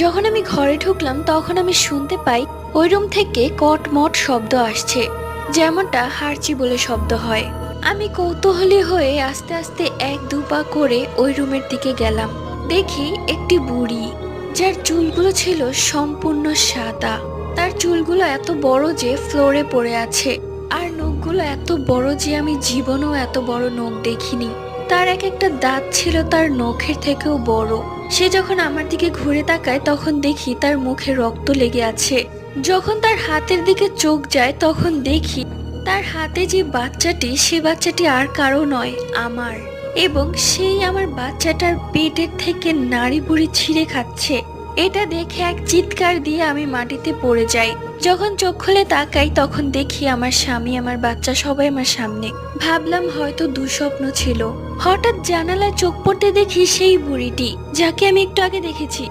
যখন আমি ঘরে ঢুকলাম তখন আমি শুনতে পাই ওই রুম থেকে কটমট শব্দ আসছে, যেমনটা হার্চি বলে শব্দ হয়। আমি কৌতূহলী হয়ে আস্তে আস্তে এক দু পা করে ওই রুমের দিকে গেলাম। দেখি একটি বুড়ি, যার চুলগুলো ছিল সম্পূর্ণ সাদা। তার চুলগুলো এত বড় যে ফ্লোরে পড়ে আছে, আর নখগুলো এত বড় যে আমি জীবনেও এত বড় নখ দেখিনি। তার এক একটা দাঁত ছিল তার নখের থেকেও বড়। সে যখন আমার দিকে ঘুরে তাকায় তখন দেখি তার মুখে রক্ত লেগে আছে। যখন তার হাতের দিকে চোখ যায় তখন দেখি তার হাতে যে বাচ্চাটি, সে বাচ্চাটি আর কারো নয়, আমার। এবং সেই আমার বাচ্চাটার পেটের থেকে নাড়ি বুড়ি ছিঁড়ে খাচ্ছে। এটা দেখে এক চিৎকার দিয়ে আমি মাটিতে পড়ে যাই। যখন চোখ খুলে তাকাই তখন দেখি আমার স্বামী, আমার বাচ্চা সবাই আমার সামনে। ভাবলাম হয়তো দুঃস্বপ্ন ছিল। হঠাৎ জানালায় চোখ পড়তে দেখি সেই বুড়িটি, যাকে আমি একটু আগে দেখেছি,